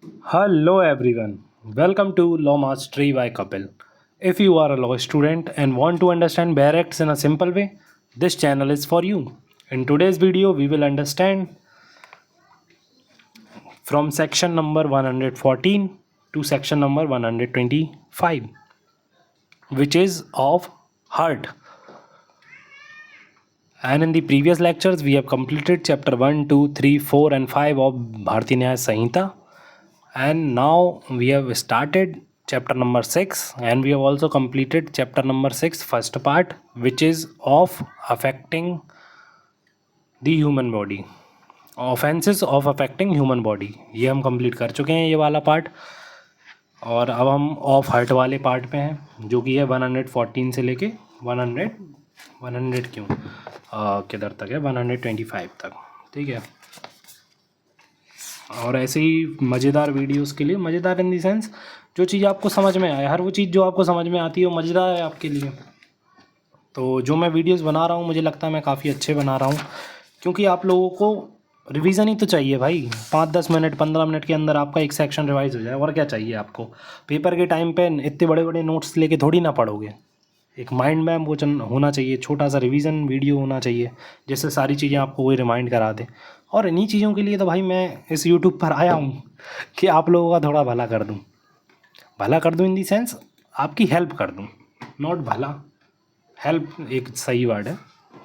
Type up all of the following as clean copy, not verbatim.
Hello everyone. Welcome to Law Mastery by Kapil. If you are a law student and want to understand barracks in a simple way, this channel is for you. In today's video, we will understand from section number 114 to section number 125, which is of heart. And in the previous lectures, we have completed chapter 1, 2, 3, 4, and 5 of Bharatiya Nyaya Samhita. And now we have started chapter number 6, and we have also completed chapter number 6 first part, which is of affecting the human body, offences of affecting human body. ये हम complete कर चुके हैं ये वाला part. और अब हम ऑफ हार्ट वाले पार्ट पे हैं, जो कि है 114 से लेके 100 क्यों किधर तक है, 125 तक. ठीक है. और ऐसे ही मज़ेदार वीडियोस के लिए, मज़ेदार इन दी सेंस जो चीज़ आपको समझ में आए, हर वो चीज़ जो आपको समझ में आती है वो मज़ेदार है आपके लिए. तो जो मैं वीडियोस बना रहा हूँ, मुझे लगता है मैं काफ़ी अच्छे बना रहा हूँ, क्योंकि आप लोगों को रिवीजन ही तो चाहिए भाई. 5-10 मिनट 15 मिनट के अंदर आपका एक सेक्शन रिवाइज हो जाए, और क्या चाहिए आपको. पेपर के टाइम पे इतने बड़े बड़े नोट्स लेके थोड़ी ना पढ़ोगे. एक माइंड मैप वो होना चाहिए, छोटा सा रिवीजन वीडियो होना चाहिए, जिससे सारी चीज़ें आपको वही रिमाइंड करा दे. और इन्हीं चीज़ों के लिए तो भाई मैं इस यूट्यूब पर आया हूँ कि आप लोगों का थोड़ा भला कर दूँ. भला कर दूँ इन दी सेंस आपकी हेल्प कर दूँ, नॉट भला, हेल्प एक सही वर्ड है.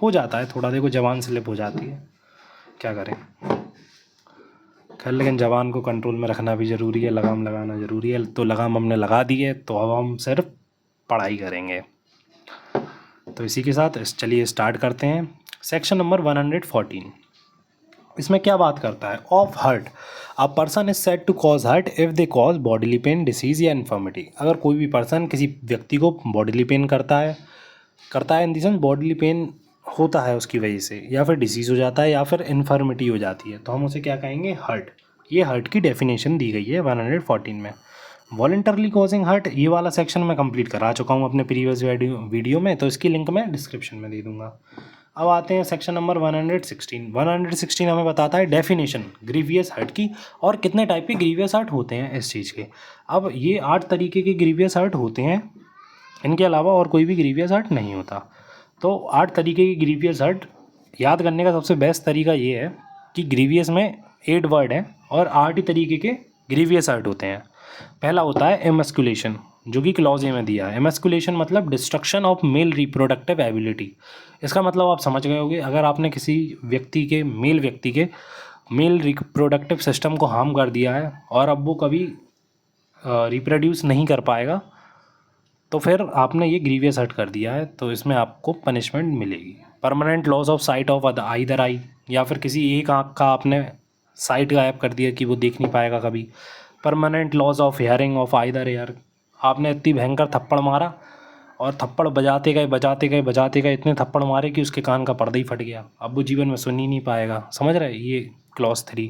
हो जाता है थोड़ा, देखो जवान स्लिप हो जाती है, क्या करें. खैर, लेकिन जवान को कंट्रोल में रखना भी ज़रूरी है, लगाम लगाना ज़रूरी है. तो लगाम हमने लगा दी है, तो अब हम सिर्फ पढ़ाई करेंगे. तो इसी के साथ चलिए स्टार्ट करते हैं. Section number 114. इसमें क्या बात करता है, of hurt. A person is said to cause hurt if they cause bodily pain, disease या इन्फर्मिटी. अगर कोई भी पर्सन किसी व्यक्ति को बॉडीली पेन करता है in the sense bodily pain होता है उसकी वजह से, या फिर डिसीज़ हो जाता है, या फिर इन्फर्मिटी हो जाती है, तो हम उसे क्या कहेंगे, हर्ट. ये हर्ट की डेफिनेशन दी गई है 114 में. वॉलंटरली कॉजिंग हर्ट, ये वाला सेक्शन मैं कंप्लीट करा चुका हूँ अपने प्रीवियस वीडियो में, तो इसकी लिंक मैं डिस्क्रिप्शन में दे दूँगा. अब आते हैं सेक्शन नंबर 116. 116 हमें बताता है डेफिनेशन ग्रीवियस हर्ट की, और कितने टाइप के ग्रीवियस हर्ट होते हैं इस चीज़ के. अब ये 8 तरीके के ग्रीवियस हर्ट होते हैं, इनके अलावा और कोई भी ग्रीवियस हर्ट नहीं होता. तो 8 तरीके की ग्रीवियस हर्ट याद करने का सबसे बेस्ट तरीका ये है कि ग्रीवियस में 8 वर्ड हैं और 8 ही तरीके के ग्रीवियस हर्ट होते हैं. पहला होता है एमस्कुलेशन, जो कि क्लॉज ए में दिया है. एमस्कुलेशन मतलब destruction of male reproductive ability. इसका मतलब आप समझ गए होंगे, अगर आपने किसी मेल व्यक्ति के मेल रिप्रोडक्टिव सिस्टम को हार्म कर दिया है और अब वो कभी रिप्रोड्यूस नहीं कर पाएगा, तो फिर आपने ये ग्रीवियस हर्ट कर दिया है, तो इसमें आपको पनिशमेंट मिलेगी. Permanent loss of site of either I, या फिर किसी एक आँख का आपने साइट गायब कर दिया कि वो देख नहीं पाएगा कभी. Permanent loss of hearing of either year, आपने इतनी भयंकर थप्पड़ मारा और थप्पड़ बजाते गए इतने थप्पड़ मारे कि उसके कान का पर्दा ही फट गया, अब वो जीवन में सुन ही नहीं पाएगा. समझ रहे, ये clause 3.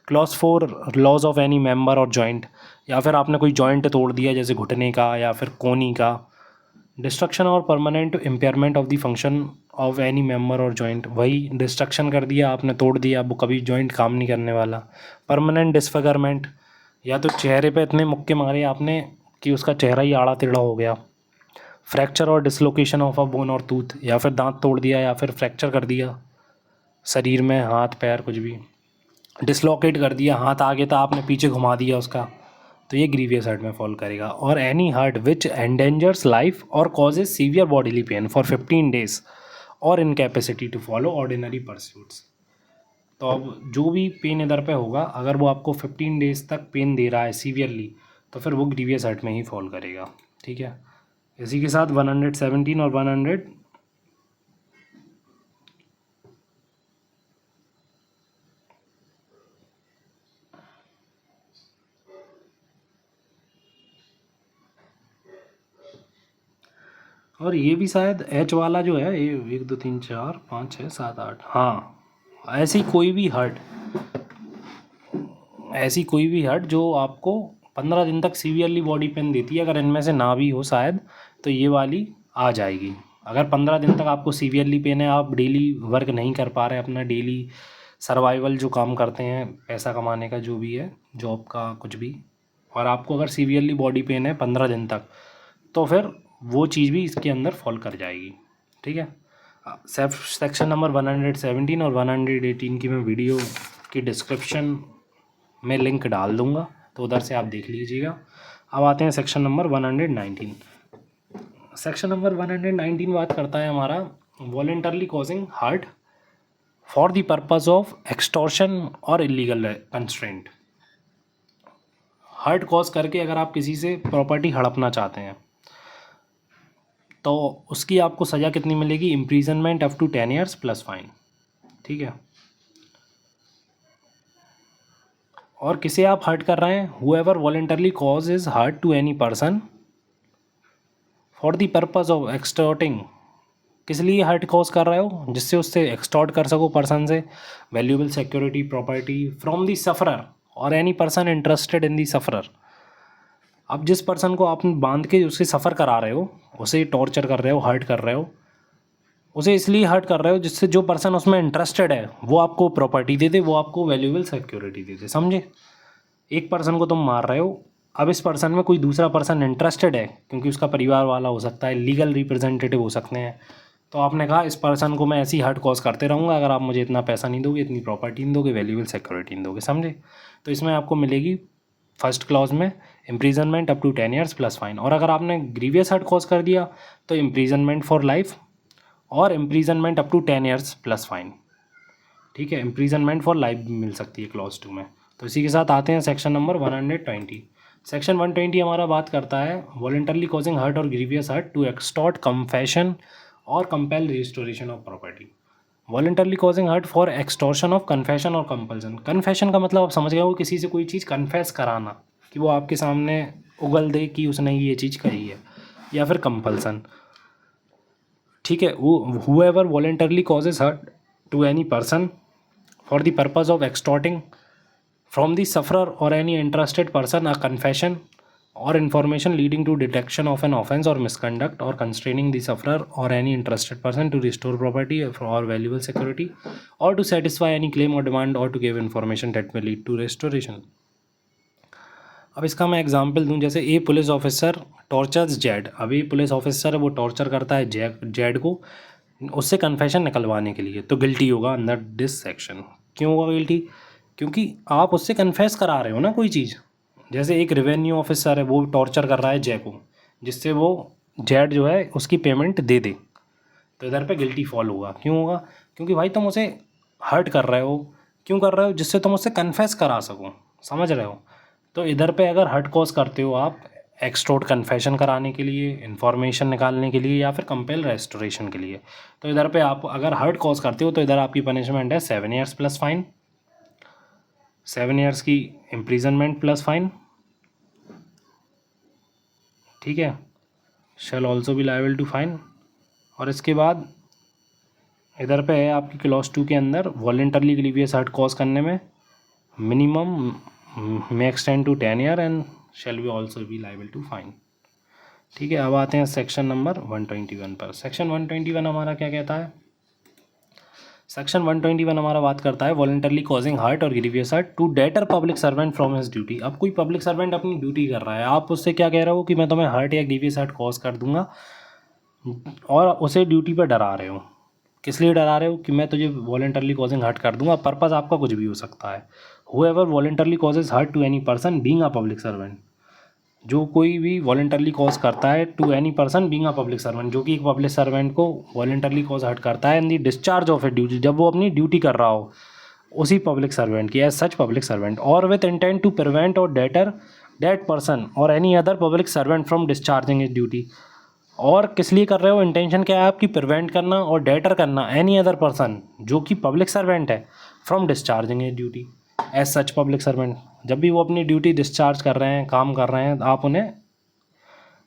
Clause 4 loss of any member और जॉइंट, या फिर आपने कोई जॉइंट तोड़ दिया जैसे घुटने का या फिर कोनी का. डिस्ट्रक्शन और permanent impairment of the function of any member और जॉइंट, वही डिस्ट्रक्शन कर दिया आपने, तोड़ दिया, अब वो कभी जॉइंट काम नहीं करने वाला. परमानेंट डिसफिगरमेंट, या तो चेहरे पे इतने मुक्के मारे आपने कि उसका चेहरा ही आड़ा टेढ़ा हो गया. फ्रैक्चर और डिसलोकेशन ऑफ अ बोन और टूथ, या फिर दांत तोड़ दिया या फिर फ्रैक्चर कर दिया शरीर में, हाथ पैर कुछ भी डिसलोकेट कर दिया, हाथ आगे था आपने पीछे घुमा दिया उसका, तो ये ग्रीवियस हर्ट में फॉल करेगा. और any hurt which endangers life और causes severe bodily pain for 15 days और incapacity to follow ordinary pursuits. तो अब जो भी पेन इधर पे होगा, अगर वो आपको 15 days तक पेन दे रहा है सीवियरली, तो फिर वो ग्रीवियस हर्ट में ही फॉल करेगा. ठीक है. इसी के साथ 117 और 100 और ये भी शायद एच वाला जो है, ये 1 2 3 4 5 6 7 8, हाँ, ऐसी कोई भी हर्ट जो आपको 15 दिन तक सीवियरली बॉडी पेन देती है, अगर इनमें से ना भी हो शायद, तो ये वाली आ जाएगी. अगर 15 दिन तक आपको सीवियरली पेन है, आप डेली वर्क नहीं कर पा रहे, अपना डेली सर्वाइवल जो काम करते हैं, पैसा कमाने का जो भी है, जॉब का कुछ भी, और आपको अगर सीवियरली बॉडी पेन है 15 दिन तक, तो फिर वो चीज़ भी इसके अंदर फॉल कर जाएगी। ठीक है। सेक्शन नंबर 117 और 118 की मैं वीडियो की डिस्क्रिप्शन में लिंक डाल दूंगा, तो उधर से आप देख लीजिएगा। अब आते हैं सेक्शन नंबर 119। सेक्शन नंबर 119 बात करता है हमारा voluntarily causing hurt for the purpose of extortion और इलीगल कंस्ट्रेंट। हर्ट कॉज करके अगर आप किसी से प्रॉपर्टी हड़पना चाहते हैं तो उसकी आपको सज़ा कितनी मिलेगी? Imprisonment up to 10 years plus fine. ठीक है। और किसे आप हर्ट कर रहे हैं? Whoever voluntarily causes hurt to any person for the purpose of extorting. किस लिए हर्ट कॉज कर रहे हो? जिससे उससे एक्सटॉर्ट कर सको पर्सन से valuable security property from the sufferer और any person interested in the sufferer. अब जिस पर्सन को आप बांध के उससे सफ़र करा रहे हो, उसे टॉर्चर कर रहे हो, हर्ट कर रहे हो, उसे इसलिए हर्ट कर रहे हो जिससे जो पर्सन उसमें इंटरेस्टेड है वो आपको प्रॉपर्टी दे दे, वो आपको वैल्यूएबल सिक्योरिटी दे दे। समझे? एक पर्सन को तुम मार रहे हो, अब इस पर्सन में कोई दूसरा पर्सन इंटरेस्टेड है, क्योंकि उसका परिवार वाला हो सकता है, लीगल रिप्रेजेंटेटिव हो सकते हैं, तो आपने कहा इस पर्सन को मैं ऐसी हर्ट कॉज करते रहूँगा अगर आप मुझे इतना पैसा नहीं दोगे, इतनी प्रॉपर्टी नहीं दोगे, वैल्यूएबल सिक्योरिटी नहीं दोगे। समझे? तो इसमें आपको मिलेगी फर्स्ट क्लॉज में imprisonment up to 10 years plus fine. और अगर आपने ग्रीवियस हर्ट कॉज कर दिया तो इम्प्रीजनमेंट फॉर लाइफ और imprisonment up to 10 years plus fine. ठीक है। इम्प्रीजनमेंट फॉर लाइफ भी मिल सकती है क्लॉज 2 में। तो इसी के साथ आते हैं सेक्शन नंबर 120। सेक्शन 120 हमारा बात करता है वॉलेंटरली कॉजिंग हर्ट और grievous hurt to extort confession और compel restoration of property. Voluntarily causing hurt for extortion of confession और कंपल्सन। कन्फेशन का मतलब आप समझ गए हो, किसी से कोई चीज़ कन्फेस कराना, कि वो आपके सामने उगल दे कि उसने ये चीज़ कही है, या फिर कंपल्सन। ठीक है। whoever voluntarily causes hurt to any person for the purpose of extorting from the sufferer or any interested person a confession or information leading to detection of an offense or misconduct or constraining the sufferer or any interested person to restore property or valuable security or to satisfy any claim or demand or to give information that may lead to restoration। अब इसका मैं example दूं, जैसे ए police officer tortures Z. अब ये police officer है, वो torture करता है जेड को उससे कन्फेशन निकलवाने के लिए, तो गिल्टी होगा अंडर दिस सेक्शन। क्यों होगा गिल्टी? क्योंकि आप उससे कन्फेस करा रहे हो ना कोई चीज़। जैसे एक रेवेन्यू ऑफिसर है, वो टॉर्चर कर रहा है जे को, जिससे वो जेड जो है उसकी पेमेंट दे दे, तो इधर पे गिल्टी फॉल होगा। क्यों होगा? क्योंकि भाई तुम उसे हर्ट कर रहे हो। क्यों कर रहे हो? जिससे तुम उससे कन्फेस करा सको। समझ रहे हो? तो इधर पे अगर हर्ट कॉज करते हो आप एक्सटोर्ट कन्फेशन कराने के लिए, इन्फॉर्मेशन निकालने के लिए, या फिर कंपेल रेस्टोरेशन के लिए, तो इधर पे आप अगर हर्ट कॉज करते हो तो इधर आपकी पनिशमेंट है 7 ईयर्स प्लस फाइन, 7 ईयर्स की इम्प्रीजनमेंट प्लस फाइन। ठीक है। Shall also be liable to fine. और इसके बाद इधर पे है आपकी क्लॉज 2 के अंदर वॉलेंटरली ग्रीवियस हर्ट कॉज करने में minimum may extend to 10 year and shall be also be liable to fine। ठीक है। अब आते हैं सेक्शन नंबर 121 पर। सेक्शन 121 हमारा क्या कहता है? सेक्शन 121 हमारा बात करता है वॉलेंटरली कॉजिंग हर्ट और grievous hurt to deter public servant from his duty. अब कोई पब्लिक सर्वेंट अपनी ड्यूटी कर रहा है, आप उससे क्या कह रहे हो कि मैं तुम्हें हर्ट या ग्रीवियस हर्ट कॉज कर दूंगा, और उसे ड्यूटी पर डरा रहे हो। किस लिए डरा रहे हो? कि मैं तुझे वॉलेंटरली कॉजिंग हर्ट कर दूंगा। पर्पस आपका कुछ भी हो सकता है। whoever voluntarily causes hurt to any person being a public servant। जो कोई भी वॉलेंटरली कॉज करता है to any person being a public servant, जो कि एक पब्लिक सर्वेंट को वॉलेंटरली कॉज हर्ट करता है in the discharge of a duty, जब वो अपनी ड्यूटी कर रहा हो उसी पब्लिक सर्वेंट की, एज सच पब्लिक सर्वेंट, और विथ इंटेंट टू प्रिवेंट और डेटर डेट पर्सन और any other public servant from discharging his duty. और किस लिए कर रहे हो? इंटेंशन क्या है आपकी? प्रिवेंट करना और डेटर करना एनी अदर पर्सन जो कि पब्लिक सर्वेंट है from discharging his duty as such public servant. जब भी वो अपनी ड्यूटी डिस्चार्ज कर रहे हैं, काम कर रहे हैं, आप उन्हें,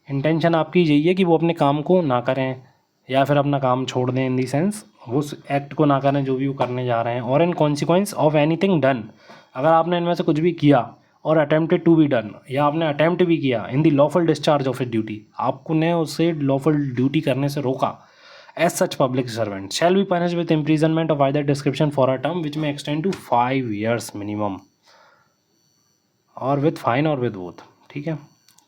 इंटेंशन आपकी यही है कि वो अपने काम को ना करें या फिर अपना काम छोड़ दें, इन दी सेंस वो उस एक्ट को ना करें जो भी वो करने जा रहे हैं। और in consequence of anything done, अगर आपने इनमें से कुछ भी किया और अटेम्प्टेड टू बी डन, या आपने अटेम्प्ट भी किया in the lawful discharge of a duty, आपको ने उससे लॉफुल ड्यूटी करने से रोका, as such public servant shall be punished with imprisonment of either description for a term which may extend to 5 years minimum और with fine और with both. ठीक है,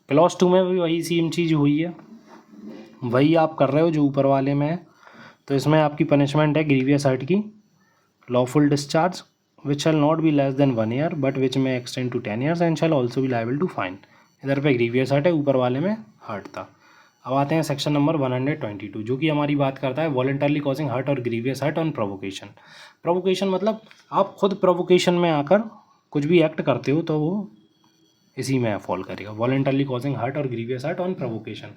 क्लॉज 2 में भी वही सेम चीज़ हुई है, वही आप कर रहे हो जो ऊपर वाले में है। तो इसमें आपकी पनिशमेंट है ग्रीवियस हर्ट की, lawful discharge which shall not be less than 1 year but which may extend to 10 years and shall also be liable to fine. इधर पे ग्रीवियस हर्ट है, ऊपर वाले में हर्ट था। अब आते हैं सेक्शन नंबर 122 जो कि हमारी बात करता है वॉलंटरली कॉजिंग हर्ट और grievous hurt on provocation. Provocation मतलब आप खुद प्रोवोकेशन में आकर कुछ भी एक्ट करते हो तो वो इसी में फॉल करेगा, वॉलंटरली कॉजिंग हर्ट और grievous hurt on provocation.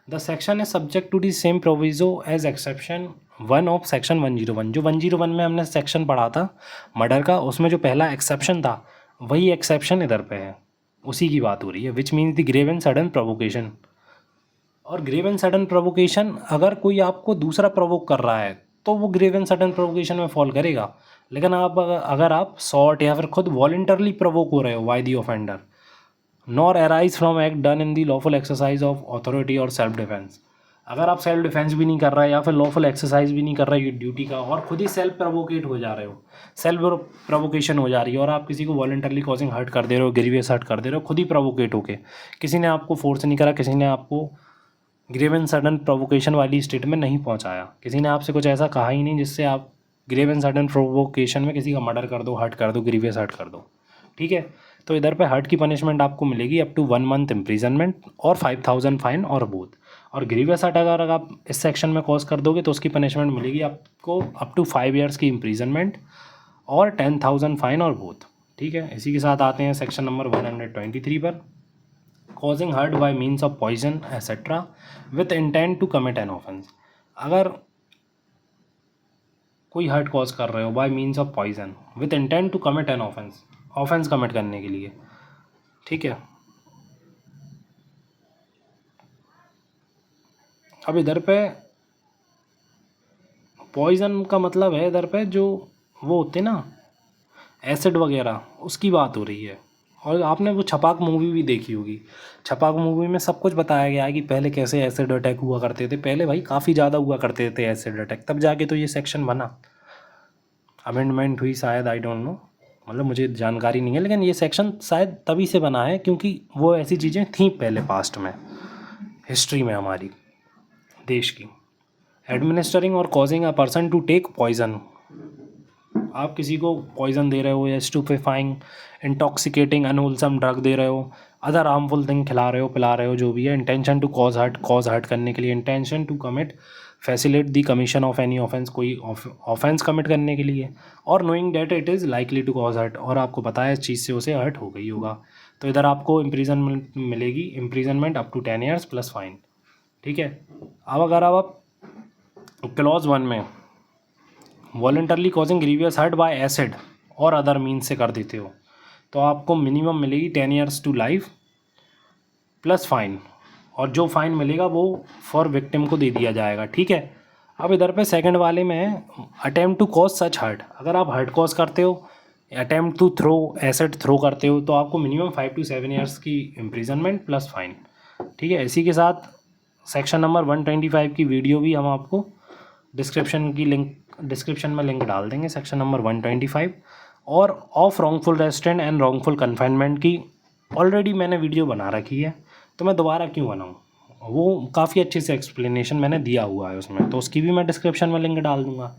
The section is subject to the same proviso as exception 1 of section 101। जो 101 में हमने सेक्शन पढ़ा था मर्डर का, उसमें जो पहला एक्सेप्शन था वही एक्सेप्शन इधर पे है, उसी की बात हो रही है। Which means the grave and sudden provocation. और ग्रेव एंड सडन प्रोवोकेशन अगर कोई आपको दूसरा प्रोवोक कर रहा है तो वो ग्रेव एंड सडन प्रोवोकेशन में फॉल करेगा। लेकिन अगर आप सॉर्ट या फिर खुद वॉलंटरली प्रोवोक हो रहे हो by the offender nor arise from act done in the lawful exercise of authority और सेल्फ डिफेंस। अगर आप सेल्फ डिफेंस भी नहीं कर रहे या फिर लॉफुल एक्सरसाइज भी नहीं कर रहे ड्यूटी का और खुद ही सेल्फ प्रोवोकेट हो जा रहे हो, सेल्फ प्रोवोकेशन हो जा रही है और आप किसी को वॉलंटरली कॉजिंग हर्ट कर दे रहे हो, ग्रीवियस हर्ट कर दे रहे हो, खुद ही प्रोवोकेट होके, किसी ने आपको फोर्स नहीं करा, किसी ने आपको ग्रेव एंड सडन प्रोवोकेशन वाली स्टेट में नहीं पहुंचाया, किसी ने आपसे कुछ ऐसा कहा ही नहीं जिससे आप ग्रेव एंड सडन प्रोवोकेशन में किसी का मर्डर कर दो, हर्ट कर दो, ग्रीवियस हर्ट कर दो। ठीक है, तो इधर पे हर्ट की पनिशमेंट आपको मिलेगी अप टू 1 month इम्प्रीजनमेंट और 5,000 फाइन और बोथ। और ग्रीवियस हर्ट अगर आप इस सेक्शन में कॉज कर दोगे तो उसकी पनिशमेंट मिलेगी आपको अप टू 5 years की इम्प्रीजनमेंट और 10,000 फाइन और बोथ। ठीक है, इसी के साथ आते हैं सेक्शन नंबर 123 पर, causing hurt by means of poison etcetera with intent to commit an offence. अगर कोई हर्ट कॉज कर रहे हो by means of poison with intent to commit an offence, offence commit करने के लिए। ठीक है, अब इधर पे पॉइजन का मतलब है इधर पे जो वो होते ना एसिड वगैरह, उसकी बात हो रही है। और आपने वो छपाक मूवी भी देखी होगी, छपाक मूवी में सब कुछ बताया गया है कि पहले कैसे एसिड अटैक हुआ करते थे। पहले भाई काफ़ी ज़्यादा हुआ करते थे एसिड अटैक, तब जाके तो ये सेक्शन बना, अमेंडमेंट हुई शायद, आई डोंट नो, मतलब मुझे जानकारी नहीं है, लेकिन ये सेक्शन शायद तभी से बना है क्योंकि वो ऐसी चीज़ें थीं पहले पास्ट में, हिस्ट्री में हमारी देश की। एडमिनिस्टरिंग और causing a person to take poison, आप किसी को पॉइजन दे रहे हो या स्टूपेफाइंग, इंटॉक्सिकेटिंग, अनहोलसम ड्रग दे रहे हो, अदर हार्मफुल थिंग खिला रहे हो, पिला रहे हो, जो भी है। इंटेंशन टू कॉज हर्ट करने के लिए, intention to commit facilitate the commission of any offence, कोई ऑफेंस कमिट करने के लिए, और knowing that it is likely to cause hurt, और आपको पता है इस चीज़ से उसे हर्ट हो गई होगा। तो इधर आपको इम्प्रीजनमेंट मिलेगी, imprisonment up to 10 years plus fine. ठीक है, अब अगर आप क्लॉज 1 में voluntarily causing grievous hurt by acid और अदर मीन्स से कर देते हो तो आपको मिनिमम मिलेगी 10 years to life plus fine, और जो फाइन मिलेगा वो फॉर विक्टिम को दे दिया जाएगा। ठीक है, अब इधर पे सेकंड वाले में है attempt to cause such hurt. अगर आप हर्ट कॉज करते हो, attempt to throw acid throw करते हो तो आपको मिनिमम 5 to 7 years की इम्प्रीजनमेंट प्लस फाइन। ठीक है, इसी के साथ सेक्शन नंबर 125 की वीडियो भी हम आपको डिस्क्रिप्शन में लिंक डाल देंगे, सेक्शन नंबर 125। और of wrongful restaurant and wrongful confinement की ऑलरेडी मैंने वीडियो बना रखी है, तो मैं दोबारा क्यों बनाऊँ, वो काफ़ी अच्छे से एक्सप्लेनेशन मैंने दिया हुआ है उसमें, तो उसकी भी मैं डिस्क्रिप्शन में लिंक डाल दूँगा।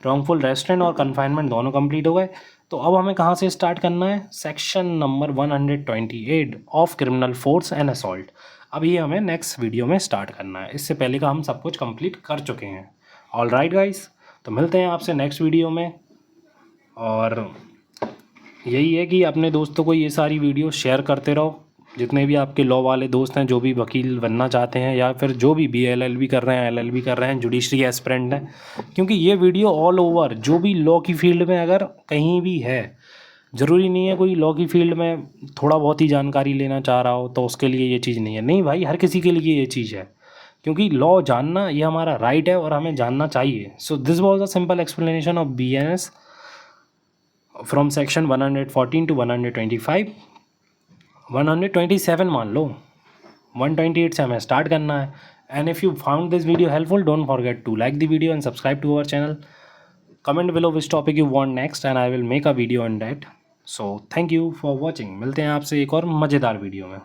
रॉन्गफुल रेस्ट्रेंट और कन्फाइनमेंट दोनों कंप्लीट हो गए, तो अब हमें कहाँ से स्टार्ट करना है, section number 128 of criminal force and assault. अब ये हमें नेक्स्ट वीडियो में स्टार्ट करना है, इससे पहले का हम सब कुछ कंप्लीट कर चुके हैं। ऑल राइट गाइस, तो मिलते हैं आपसे नेक्स्ट वीडियो में, और यही है कि अपने दोस्तों को ये सारी वीडियो शेयर करते रहो, जितने भी आपके लॉ वाले दोस्त हैं, जो भी वकील बनना चाहते हैं या फिर जो भी LLB कर रहे हैं, LLB कर रहे हैं, जुडिशरी एस्पिरेंट हैं, क्योंकि ये वीडियो ऑल ओवर जो भी लॉ की फील्ड में अगर कहीं भी है, ज़रूरी नहीं है कोई लॉ की फील्ड में थोड़ा बहुत ही जानकारी लेना चाह रहा हो तो उसके लिए ये चीज़ नहीं है, नहीं भाई, हर किसी के लिए ये चीज़ है, क्योंकि लॉ जानना ये हमारा राइट है और हमें जानना चाहिए। So this was a simple explanation of BNS from section 114 to 125, 127 मान लो, 128 से हमें स्टार्ट करना है। And if you found this video helpful, don't forget to like the video and subscribe to our channel. Comment below which topic you want next and I will make a video on that. So thank you for watching. मिलते हैं आपसे एक और मज़ेदार video में.